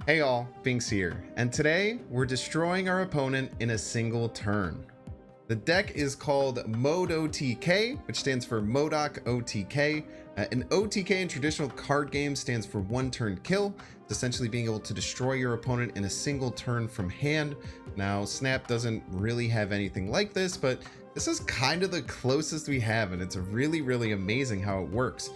Hey all, Binks here, and today we're destroying our opponent in a single turn. The deck is called OTK, which stands for MODOK OTK. An OTK in traditional card games stands for one turn kill. It's essentially being able to destroy your opponent in a single turn from hand. Now, Snap doesn't really have anything like this, but this is kind of the closest we have, and it's really amazing how it works.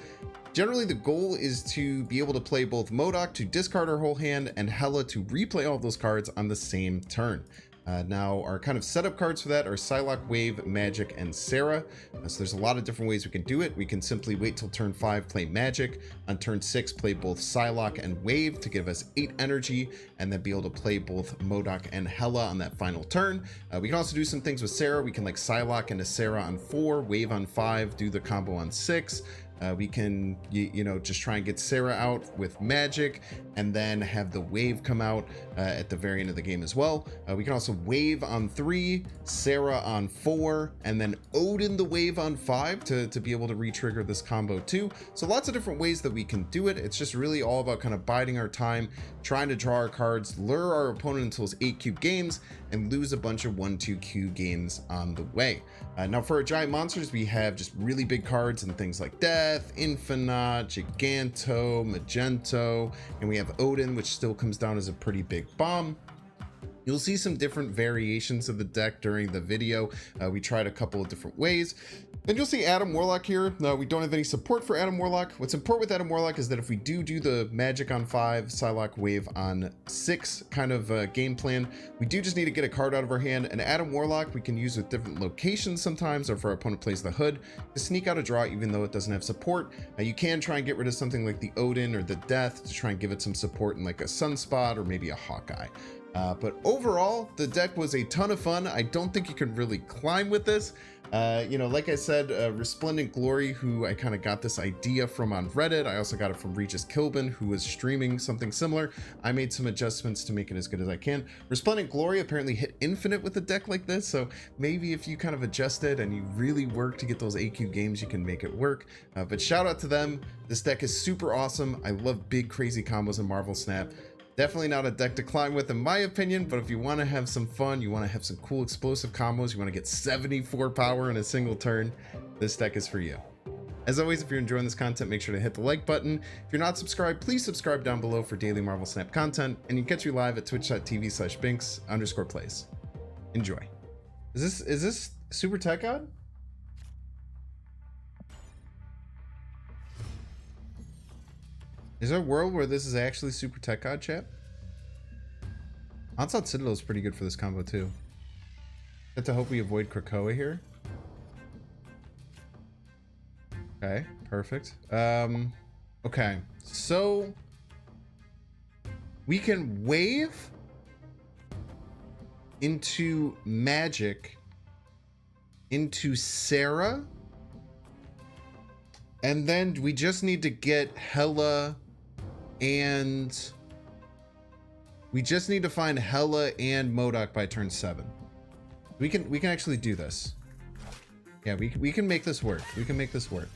Generally, the goal is to be able to play both MODOK to discard our whole hand and Hela to replay all those cards on the same turn. Now, our kind of setup cards for that are Psylocke, Wave, Magic, and Sarah. So there's a lot of different ways we can do it. We can simply wait till turn 5, play Magic. On turn 6, play both Psylocke and Wave to give us 8 energy, and then be able to play both MODOK and Hela on that final turn. We can also do some things with Sarah. We can like Psylocke into Sarah on 4, Wave on 5, do the combo on 6. We can, just try and get Sarah out with Magic and then have the Wave come out at the very end of the game as well. We can also Wave on 3, Sarah on 4, and then Odin the Wave on 5 to be able to re-trigger this combo too. So lots of different ways that we can do it. It's just really all about kind of biding our time, trying to draw our cards, lure our opponent into those 8-cube games, and lose a bunch of 1-2-cube games on the way. Now for our giant monsters, we have just really big cards and things like Death, Infinite, Giganto, Magento, and we have Odin, which still comes down as a pretty big bomb. You'll see some different variations of the deck during the video. We tried a couple of different ways. Then you'll see Adam Warlock here. No, we don't have any support for Adam Warlock. What's important with Adam Warlock is that if we do the Magic on 5, Psylocke Wave on 6 kind of game plan, we do just need to get a card out of our hand. And Adam Warlock we can use with different locations sometimes, or if our opponent plays the Hood, to sneak out a draw even though it doesn't have support. You can try and get rid of something like the Odin or the Death to try and give it some support in like a Sunspot or maybe a Hawkeye. But overall, the deck was a ton of fun. I don't think you can really climb with this. Like I said, Resplendent Glory, who I kind of got this idea from on Reddit. I also got it from Regis Kilbin, who was streaming something similar. I made some adjustments to make it as good as I can. Resplendent Glory apparently hit infinite with a deck like this, so maybe if you kind of adjust it and you really work to get those AQ games, you can make it work. But shout out to them. This deck is super awesome. I love big, crazy combos in Marvel Snap. Definitely not a deck to climb with in my opinion, but if you want to have some fun, you want to have some cool explosive combos, you want to get 74 power in a single turn, this deck is for you. As always, if you're enjoying this content, make sure to hit the like button. If you're not subscribed, please subscribe down below for daily Marvel Snap content, and you can catch me live at twitch.tv/binks_plays. Enjoy. Is this Super Tech God? Is there a world where this is actually Super Tech God, chat? Onslaught Citadel is pretty good for this combo too. Have to hope we avoid Krakoa here. Okay, perfect. Okay, so we can Wave into Magic into Sarah, and then we just need to get Hela. And we just need to find Hela and MODOK by turn 7. We can actually do this. Yeah, we can make this work. We can make this work.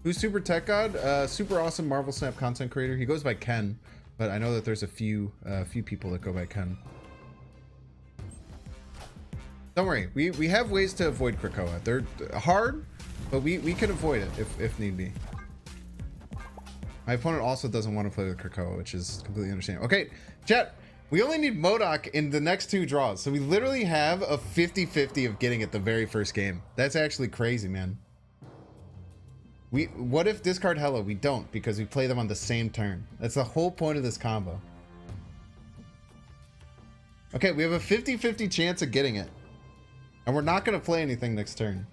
Who's Super Tech God? Super awesome Marvel Snap content creator. He goes by Ken, but I know that there's a few people that go by Ken. Don't worry, we have ways to avoid Krakoa. They're hard, but we can avoid it if need be. My opponent also doesn't want to play with Krakoa, which is completely understandable. Okay, chat, we only need MODOK in the next 2 draws. So we literally have a 50-50 of getting it the very first game. That's actually crazy, man. What if discard Hela? We don't, because we play them on the same turn. That's the whole point of this combo. Okay, we have a 50-50 chance of getting it. And we're not going to play anything next turn.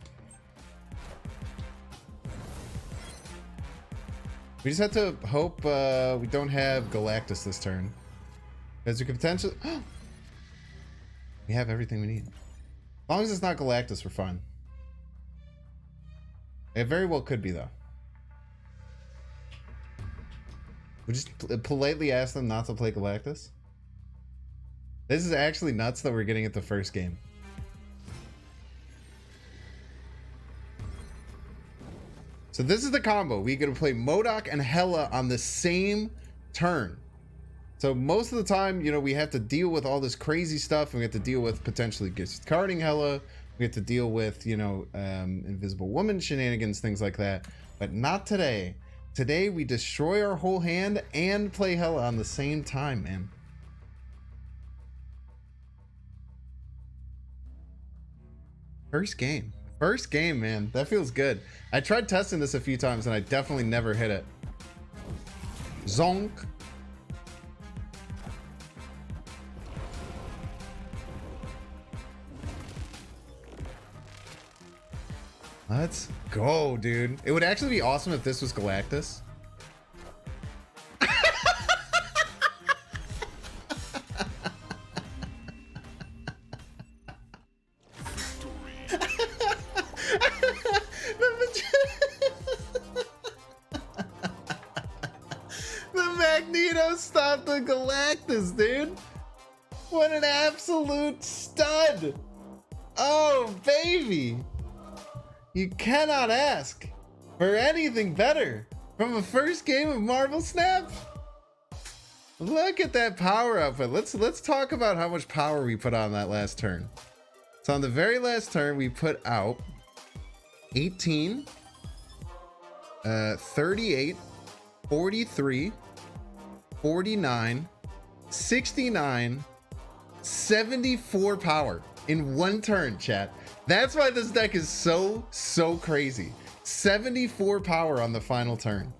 We just have to hope we don't have Galactus this turn. Because we could potentially... we have everything we need. As long as it's not Galactus, we're fine. It very well could be, though. We just politely ask them not to play Galactus. This is actually nuts that we're getting it the first game. So this is the combo. We're going to play MODOK and Hela on the same turn. So most of the time, you know, we have to deal with all this crazy stuff, and we have to deal with potentially discarding Hela. We have to deal with, you know, Invisible Woman shenanigans, things like that. But not today. Today we destroy our whole hand and play Hela on the same time, man. First game. First game, man. That feels good. I tried testing this a few times and I definitely never hit it. Zonk. Let's go, dude. It would actually be awesome if this was Galactus. The Magneto stopped the Galactus, dude. What an absolute stud. Oh, baby. You cannot ask for anything better from a first game of Marvel Snap. Look at that power output. Let's talk about how much power we put on that last turn. So on the very last turn, we put out 18, 38, 43, 49, 69, 74 power in one turn, chat. That's why this deck is so crazy. 74 power on the final turn.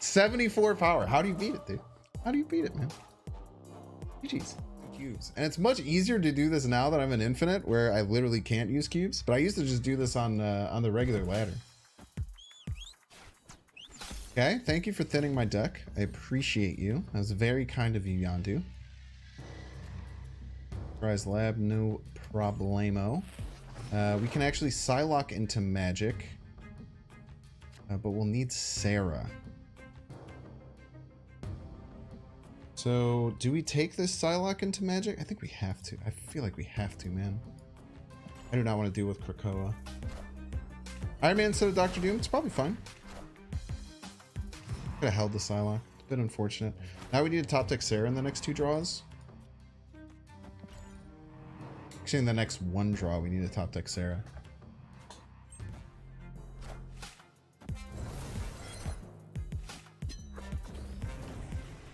74 power. How do you beat it, dude? How do you beat it, man? GG's. Cubes. And it's much easier to do this now that I'm in Infinite, where I literally can't use cubes. But I used to just do this on the regular ladder. Okay, thank you for thinning my deck. I appreciate you. That was very kind of you, Yondu. Rise Lab, no problemo. We can actually Psylocke into Magic. But we'll need Sarah. So, do we take this Psylocke into Magic? I think we have to. I feel like we have to, man. I do not want to deal with Krakoa. Iron Man instead of Dr. Doom, it's probably fine. Could have held the Psylocke. It's a bit unfortunate. Now we need to top deck Sarah in the next two draws. Actually, in the next one draw, we need to top deck Sarah.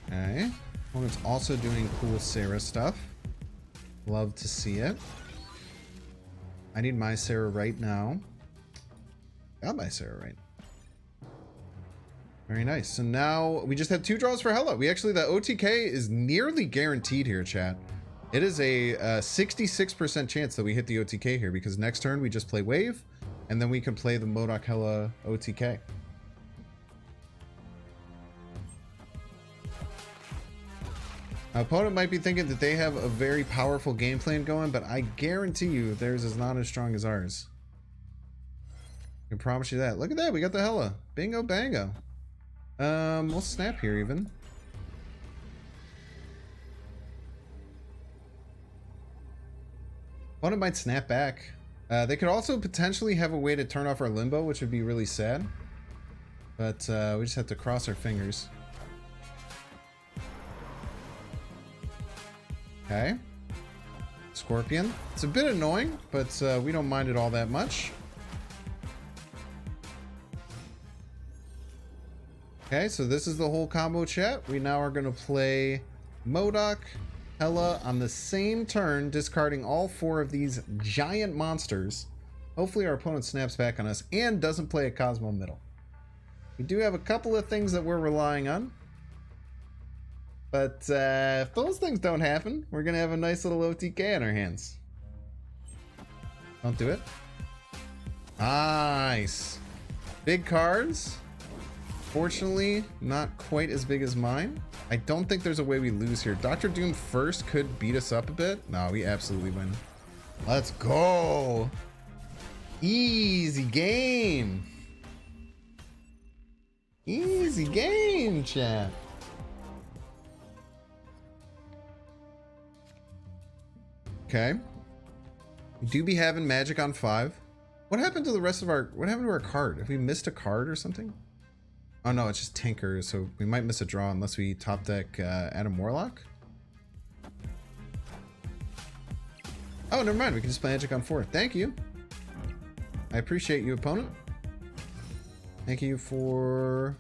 Okay. Opponent's also doing cool Sarah stuff. Love to see it. I need my Sarah right now. Got my Sarah right. Very nice. So now we just have two draws for Hela. We actually, the OTK is nearly guaranteed here, chat. It is a 66% chance that we hit the OTK here, because next turn we just play Wave, and then we can play the MODOK Hela OTK. Our opponent might be thinking that they have a very powerful game plan going, but I guarantee you theirs is not as strong as ours. I can promise you that. Look at that, we got the Hela. Bingo bango. We'll snap here even. Opponent might snap back. They could also potentially have a way to turn off our limbo, which would be really sad. But we just have to cross our fingers. Okay. Scorpion. It's a bit annoying, but we don't mind it all that much. Okay, so this is the whole combo, chat. We now are going to play MODOK, Hela on the same turn, discarding all four of these giant monsters. Hopefully our opponent snaps back on us and doesn't play a Cosmo middle. We do have a couple of things that we're relying on. But if those things don't happen, we're going to have a nice little OTK on our hands. Don't do it. Nice. Big cards. Fortunately, not quite as big as mine. I don't think there's a way we lose here. Dr. Doom first could beat us up a bit. No, we absolutely win. Let's go. Easy game. Easy game, chat. Okay. We do be having magic on 5. What happened to the rest of our... What happened to our card? Have we missed a card or something? Oh no, it's just Tinker, so we might miss a draw unless we top deck Adam Warlock. Oh, never mind. We can just play Magic on 4. Thank you. I appreciate you, opponent. Thank you for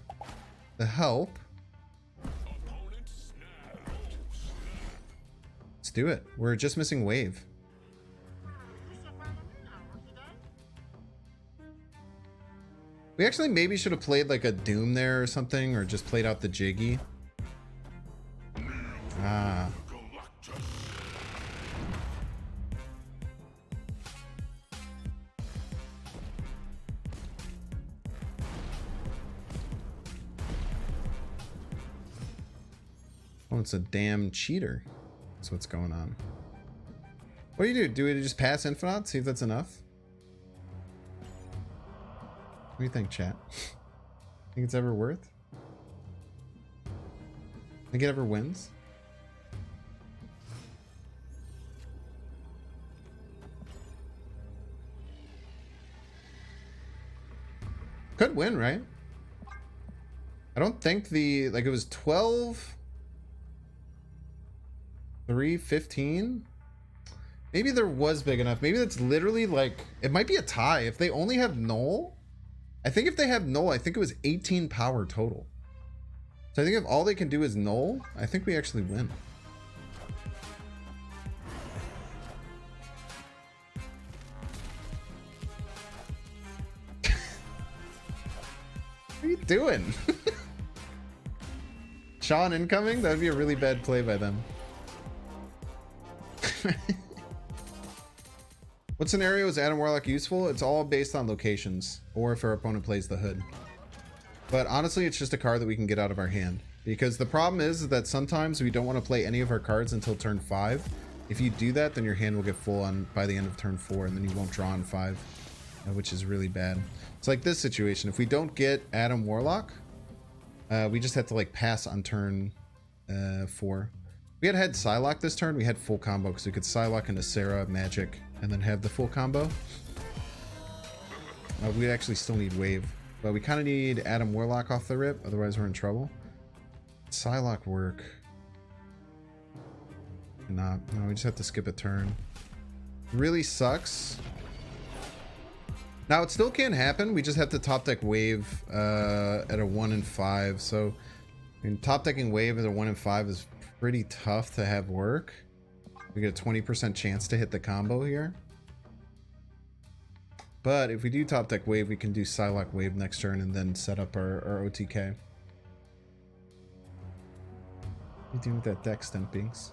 the help. Let's do it. We're just missing wave. We actually maybe should have played like a Doom there or something, or just played out the Jiggy. Ah. Oh, it's a damn cheater. That's what's going on. What do you do? Do we just pass Infinite? See if that's enough? What do you think, chat? Think it's ever worth? Think it ever wins? Could win, right? I don't think the, like, it was 12... 315. Maybe there was big enough. Maybe that's literally like, it might be a tie if they only have null. I think if they have null, I think it was 18 power total. So I think if all they can do is null, I think we actually win. What are you doing? Sean incoming? That would be a really bad play by them. What scenario is Adam Warlock useful? It's all based on locations, or if our opponent plays the hood. But honestly, it's just a card that we can get out of our hand. Because the problem is that sometimes we don't want to play any of our cards until turn 5. If you do that, then your hand will get full on by the end of turn 4, and then you won't draw on 5, which is really bad. It's like this situation. If we don't get Adam Warlock, we just have to like pass on turn 4. We had Psylocke this turn, we had full combo because we could Psylocke into Sarah, Magic, and then have the full combo. We actually still need wave, but we kind of need Adam Warlock off the rip, otherwise we're in trouble. Psylocke work. No, we just have to skip a turn. Really sucks. Now it still can happen, we just have to top deck wave at a 1 in 5, so I mean, top decking wave at a 1 in 5 is pretty tough to have work. We get a 20% chance to hit the combo here. But if we do top deck wave, we can do Psylocke wave next turn and then set up our OTK. What are you doing with that deck, Stimpings?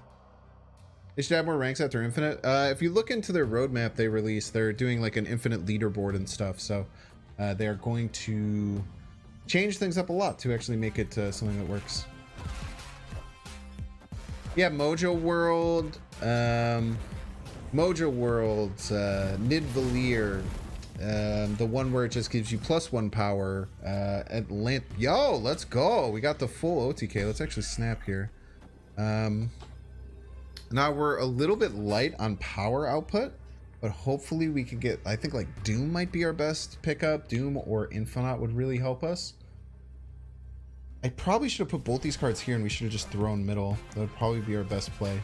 They should have more ranks after Infinite. If you look into their roadmap they released, they're doing like an Infinite leaderboard and stuff. So they're going to change things up a lot to actually make it something that works. Yeah, Mojo World, Nidvalier, the one where it just gives you +1 power, Yo, let's go. We got the full OTK. Let's actually snap here. Now we're a little bit light on power output, but hopefully we could get, I think like Doom might be our best pickup. Doom or Infinite would really help us. I probably should have put both these cards here and we should have just thrown middle. That would probably be our best play.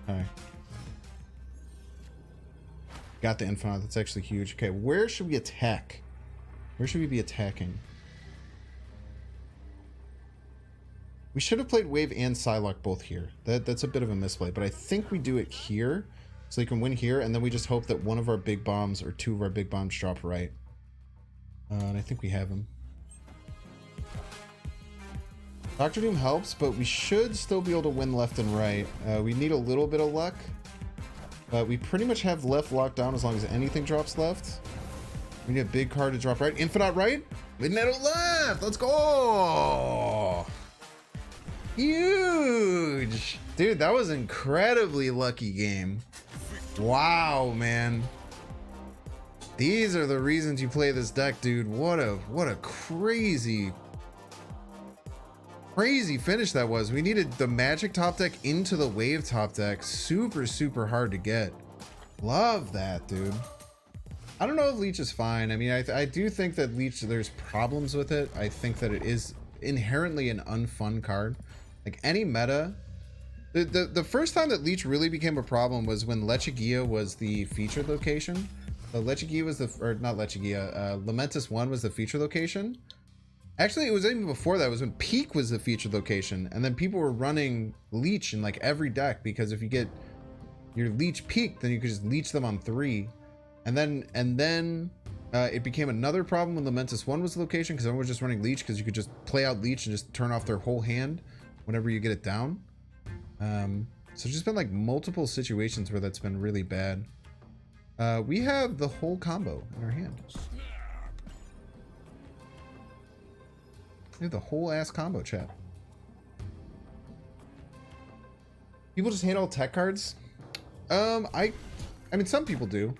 Okay. Got the Infinite. That's actually huge. Okay, where should we attack? Where should we be attacking? We should have played Wave and Psylocke both here. That's a bit of a misplay, but I think we do it here. So you can win here, and then we just hope that one of our big bombs or two of our big bombs drop right. And I think we have them. Dr. Doom helps, but we should still be able to win left and right. We need a little bit of luck, but we pretty much have left locked down as long as anything drops left. We need a big card to drop right. Infinite right? Midnight left! Let's go! Huge! Dude, that was an incredibly lucky game. Wow, man. These are the reasons you play this deck, dude. What a crazy finish that was. We needed the Magic top deck into the Wave top deck. Super hard to get. Love that, dude. I don't know if Leech is fine. I mean, I do think that Leech, there's problems with it. I think that it is inherently an unfun card. Like any meta, the first time that Leech really became a problem was when Lechigia was the featured location. So Lechigia was the, or not Lechigia, Lamentus 1 was the feature location. Actually, it was even before that. It was when Peak was the featured location, and then people were running Leech in like every deck, because if you get your Leech Peak, then you could just leech them on 3. And then it became another problem when Lamentus 1 was the location, because everyone was just running Leech, because you could just play out Leech and just turn off their whole hand whenever you get it down. So there's just been like multiple situations where that's been really bad. We have the whole combo in our hand. We have the whole ass combo, chat. People just hate all tech cards. I mean, some people do.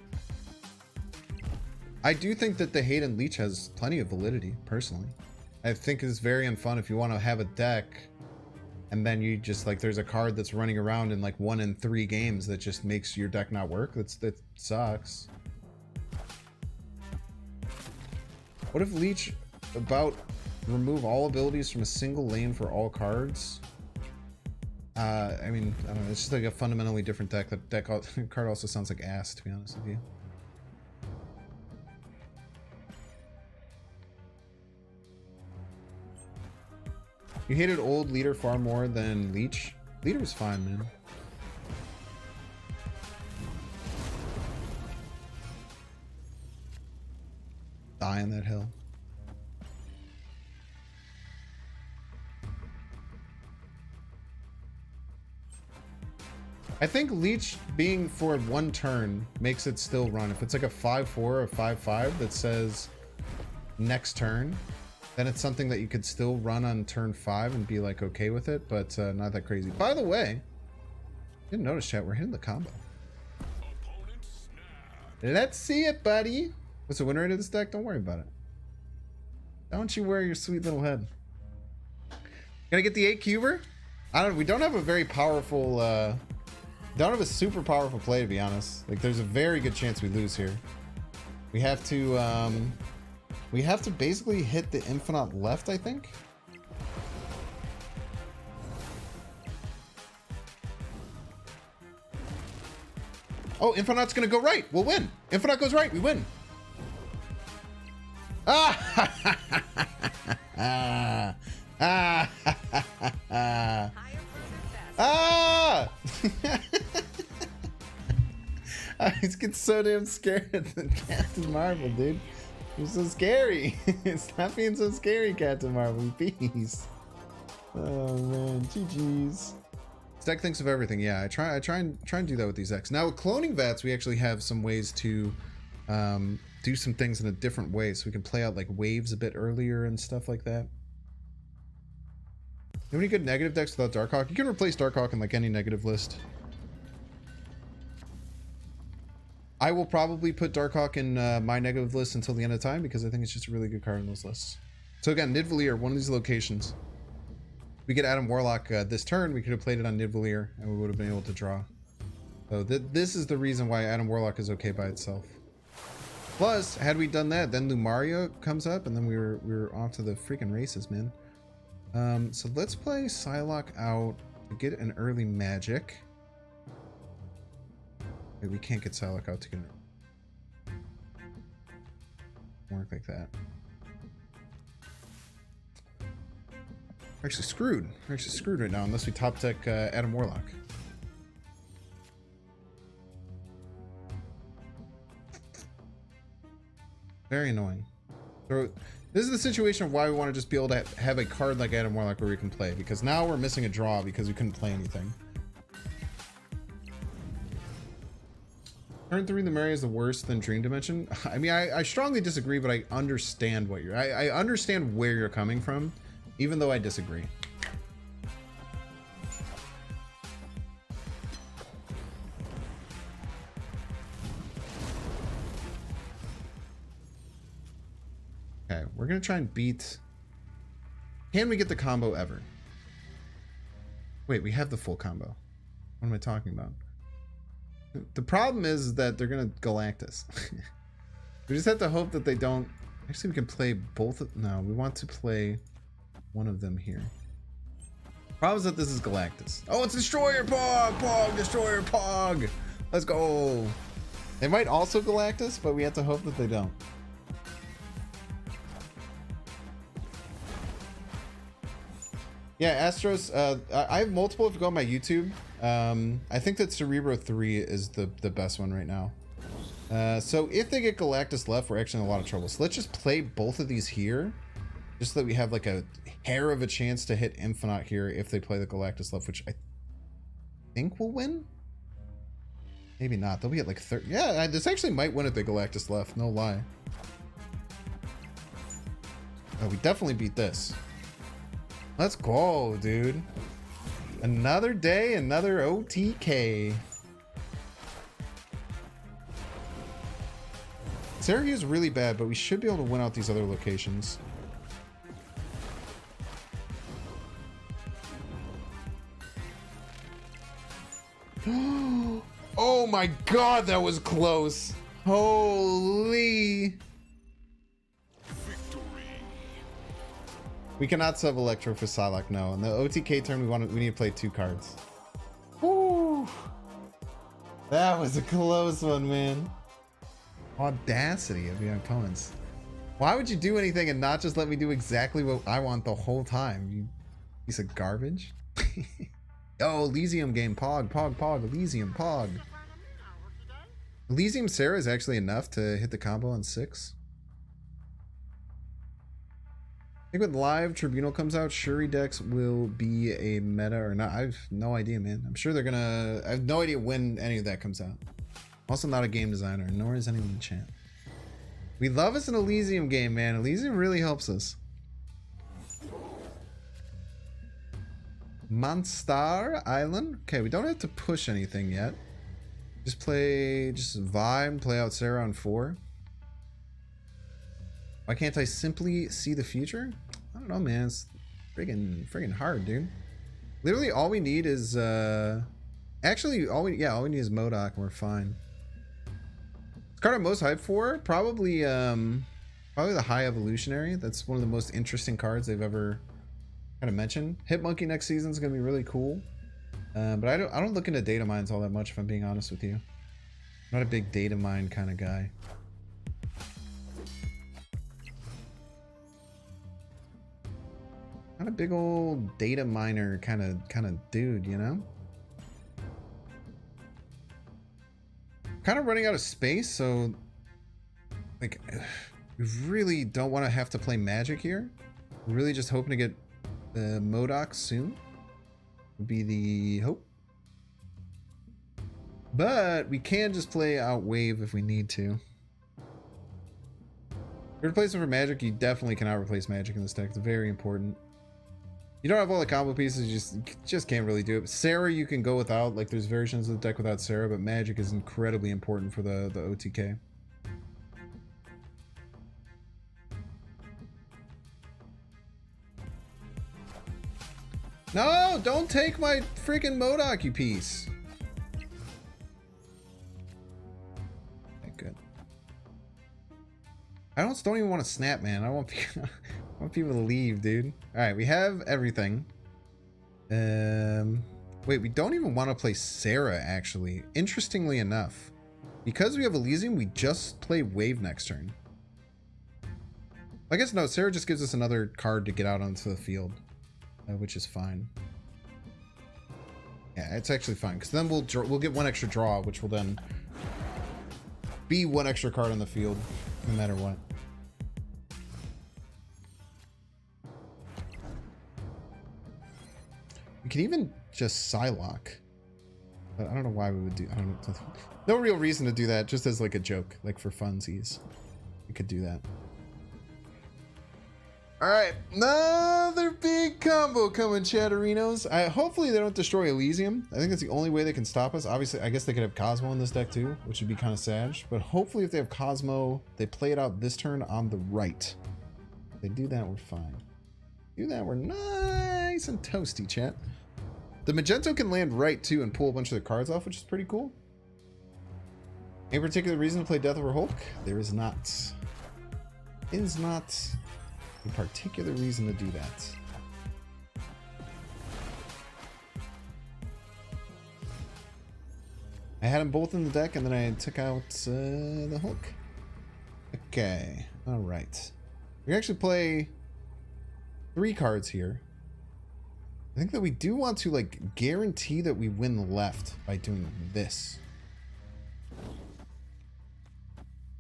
I do think that the hate and Leech has plenty of validity, personally. I think it's very unfun if you want to have a deck and then you just like, there's a card that's running around in like 1 in 3 games that just makes your deck not work. That sucks. What if Leech about remove all abilities from a single lane for all cards? I mean, I don't know. It's just like a fundamentally different deck. That deck card also sounds like ass, to be honest with you. You hated old Leader far more than Leech? Leader was fine, man. Die on that hill. I think Leech being for 1 turn makes it still run. If it's like a 5-4 or 5-5 that says next turn, then it's something that you could still run on turn 5 and be like okay with it, but not that crazy. By the way, didn't notice, chat, we're hitting the combo. Let's see it, buddy. What's the win rate of this deck? Don't worry about it. Don't you worry your sweet little head. Gonna get the 8 cuber? We don't have a very powerful don't have a super powerful play, to be honest. Like, there's a very good chance we lose here. We have to basically hit the Infinite left, I think. Oh, Infinite's gonna go right. We'll win. Infinite goes right. We win. Ah! Ah! Ah! Ah! I just get so damn scared of the Captain Marvel, dude. You're so scary. Stop being so scary, Captain Marvel. Peace. Oh man, GG's. This deck thinks of everything. Yeah, I try and do that with these decks. Now with cloning vats, we actually have some ways to do some things in a different way, so we can play out like waves a bit earlier and stuff like that. You have any good negative decks without Darkhawk? You can replace Darkhawk in like any negative list. I will probably put Darkhawk in my negative list until the end of time, because I think it's just a really good card in those lists. So again, Nidavellir, one of these locations. We get Adam Warlock this turn, we could have played it on Nidavellir and we would have been able to draw. So this is the reason why Adam Warlock is okay by itself. Plus, had we done that, then Lumaria comes up and then we were off to the freaking races, man. So let's play Psylocke out to get an early magic. Wait, we can't get Psylocke out to get an work like that. We're actually screwed. We're actually screwed right now unless we top deck Adam Warlock. Very annoying. So this is the situation of why we want to just be able to have a card like Adam Warlock where we can play, because now we're missing a draw because we couldn't play anything. Turn 3 Lumaria is the worse than Dream Dimension. I mean, I strongly disagree, but I understand what you're. I understand where you're coming from, even though I disagree. Okay, we're gonna try and beat. Can we get the combo ever? Wait, we have the full combo. What am I talking about? The problem is that they're gonna Galactus. We just have to hope that they don't. Actually, we can play both of. No, we want to play one of them here. Problem is that this is Galactus. Oh, it's Destroyer Pog! Pog! Destroyer Pog! Let's go! They might also Galactus, but we have to hope that they don't. Yeah, Astros, I have multiple if you go on my YouTube. I think that Cerebro 3 is the best one right now. So if they get Galactus left, we're actually in a lot of trouble. So let's just play both of these here. Just so that we have like a hair of a chance to hit Infinite here if they play the Galactus left, which I think will win. Maybe not. They'll be at like 30. Yeah, this actually might win if they Galactus left. No lie. Oh, we definitely beat this. Let's go, dude. Another day, another OTK. Syracuse is really bad, but we should be able to win out these other locations. Oh my god, that was close. Holy. Victory. We cannot sub Electro for Psylocke, no. In the OTK turn, we need to play 2 cards. Woo. That was a close one, man. Audacity of your opponents. Why would you do anything and not just let me do exactly what I want the whole time? You piece of garbage. Oh, Elysium game. Pog, Pog, Pog. Elysium, Pog. Elysium Sarah is actually enough to hit the combo on 6. I think when Live Tribunal comes out, Shuri decks will be a meta or not. I have no idea, man. I'm sure they're gonna... I have no idea when any of that comes out. I'm also not a game designer, nor is anyone in chat. We love us an Elysium game, man. Elysium really helps us. Monstar Island. Okay, we don't have to push anything yet. Just vibe, play out Sarah on 4. Why can't I simply see the future? I don't know, man. It's friggin' hard, dude. Literally, all we need is actually all we need is MODOK and we're fine. This card I'm most hyped for, probably the High Evolutionary. That's one of the most interesting cards they've ever kind of mentioned. Hitmonkey next season is gonna be really cool. But I don't look into data mines all that much, if I'm being honest with you. I'm not a big data mine kind of guy. Not a big old data miner kind of dude, you know? Kind of running out of space, so like we really don't want to have to play Magic here. We're really just hoping to get the MODOK soon. Would be the hope. But we can just play out Wave if we need to. Replacement for Magic, you definitely cannot replace Magic in this deck. It's very important. You don't have all the combo pieces, you just can't really do it. Sarah you can go without, like there's versions of the deck without Sarah, but Magic is incredibly important for the OTK. No, don't take my freaking MODOK, you piece. Okay, good. I don't even want to snap, man. I want people to leave, dude. All right, we have everything. Wait, we don't even want to play Sarah, actually. Interestingly enough, because we have Elysium, we just play Wave next turn. I guess no, Sarah just gives us another card to get out onto the field, which is fine. Yeah, it's actually fine because then we'll get one extra draw, which will then be one extra card on the field, no matter what. We can even just Psylocke. But I don't know why we would do. I don't know. No real reason to do that. Just as like a joke, like for funsies, we could do that. All right, another big combo coming, Chatterinos. Hopefully they don't destroy Elysium. I think that's the only way they can stop us. Obviously, I guess they could have Cosmo in this deck too, which would be kind of sad. But hopefully if they have Cosmo, they play it out this turn on the right. If they do that, we're fine. Do that, we're nice and toasty, chat. The Magento can land right too and pull a bunch of the cards off, which is pretty cool. Any particular reason to play Death Over Hulk? There is not. Is not a particular reason to do that. I had them both in the deck, and then I took out the Hulk. Okay, all right. We can actually play 3 cards here. I think that we do want to like guarantee that we win left by doing this.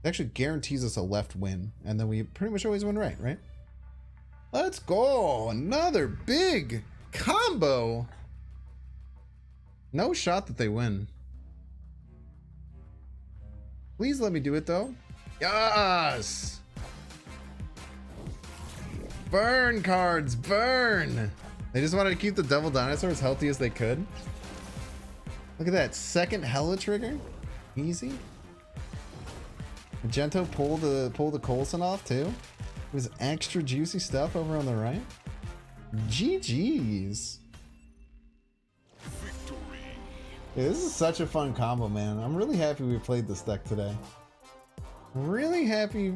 It actually guarantees us a left win, and then we pretty much always win right? Let's go! Another big combo! No shot that they win. Please let me do it though. Yes! Burn cards, burn! They just wanted to keep the Devil Dinosaur as healthy as they could. Look at that, second Hela trigger. Easy. Magento pulled the Coulson off too. It was extra juicy stuff over on the right. GG's. Yeah, this is such a fun combo, man. I'm really happy we played this deck today. Really happy.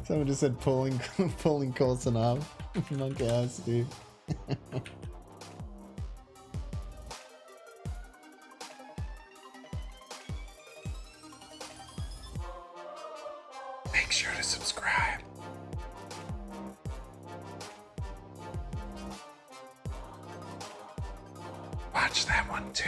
Someone just said pulling Coulson off. Monk ass, dude. Make sure to subscribe. Watch that one too.